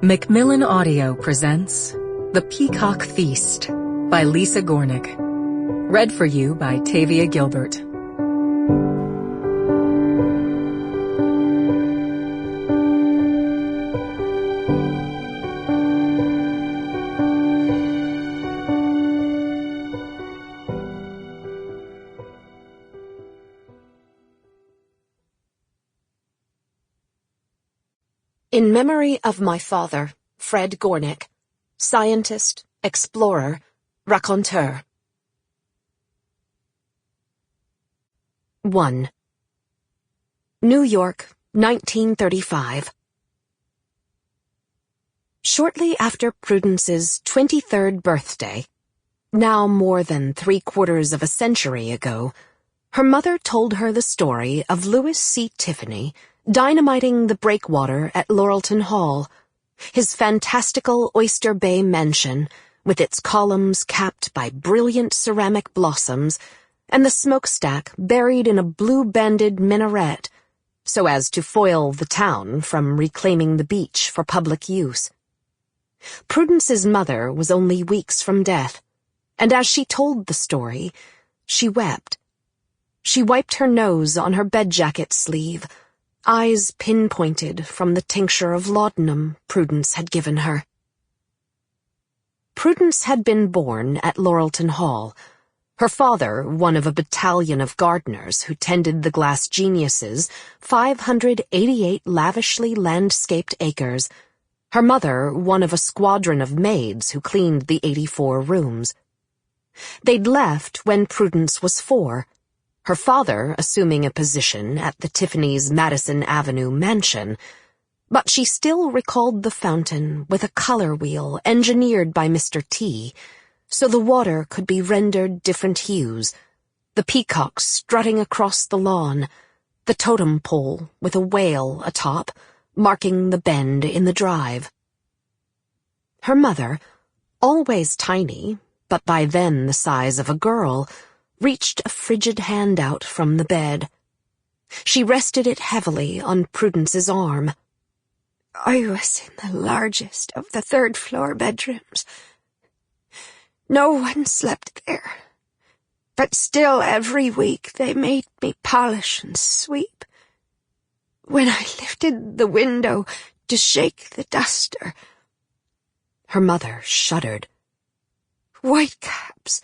Macmillan Audio presents The Peacock Feast by Lisa Gornick. Read for you by Tavia Gilbert. In memory of my father, Fred Gornick, scientist, explorer, raconteur. 1. New York, 1935. Shortly after Prudence's 23rd birthday, now more than 3/4 of a century ago, her mother told her the story of Louis C. Tiffany dynamiting the breakwater at Laurelton Hall, his fantastical Oyster Bay mansion, with its columns capped by brilliant ceramic blossoms, and the smokestack buried in a blue-banded minaret, so as to foil the town from reclaiming the beach for public use. Prudence's mother was only weeks from death, and as she told the story, she wept. She wiped her nose on her bed jacket sleeve, eyes pinpointed from the tincture of laudanum Prudence had given her. Prudence had been born at Laurelton Hall, her father one of a battalion of gardeners who tended the Glass Genius's 588 lavishly landscaped acres, her mother one of a squadron of maids who cleaned the 84 rooms. They'd left when Prudence was 4, her father assuming a position at the Tiffany's Madison Avenue mansion, but she still recalled the fountain with a color wheel engineered by Mr. T, so the water could be rendered different hues, the peacocks strutting across the lawn, the totem pole with a whale atop, marking the bend in the drive. Her mother, always tiny, but by then the size of a girl, reached a frigid hand out from the bed. She rested it heavily on Prudence's arm. I was in the largest of the third-floor bedrooms. No one slept there, but still every week they made me polish and sweep. When I lifted the window to shake the duster, her mother shuddered. Whitecaps,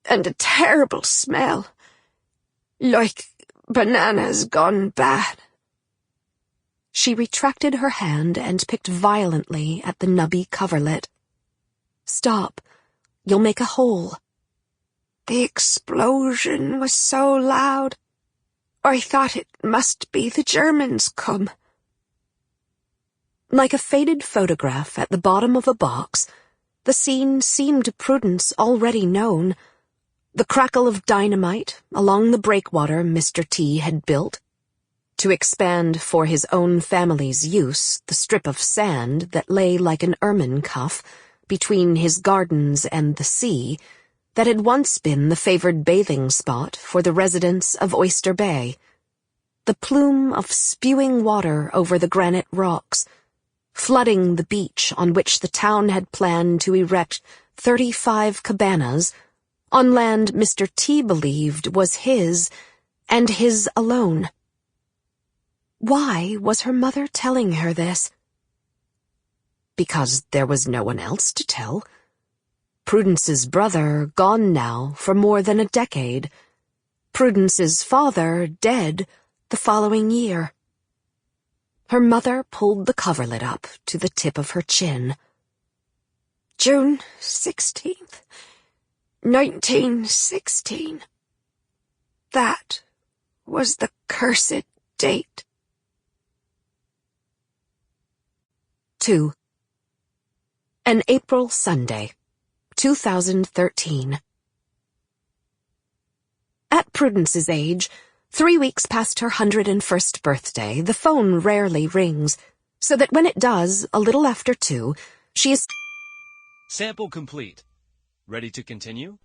and a terrible smell, like bananas gone bad. She retracted her hand and picked violently at the nubby coverlet. Stop, you'll make a hole. The explosion was so loud, I thought it must be the Germans come. Like a faded photograph at the bottom of a box, the scene seemed to Prudence already known. The crackle of dynamite along the breakwater Mr. T had built, to expand for his own family's use the strip of sand that lay like an ermine cuff between his gardens and the sea that had once been the favored bathing spot for the residents of Oyster Bay, the plume of spewing water over the granite rocks, flooding the beach on which the town had planned to erect 35 cabanas on land Mr. T believed was his, and his alone. Why was her mother telling her this? Because there was no one else to tell. Prudence's brother gone now for more than a decade. Prudence's father dead the following year. Her mother pulled the coverlet up to the tip of her chin. June 16th. 1916. That was the cursed date. 2. An April Sunday, 2013. At Prudence's age, 3 weeks past her 101st birthday, the phone rarely rings, so that when it does, a little after 2, she is... Sample complete. Ready to continue?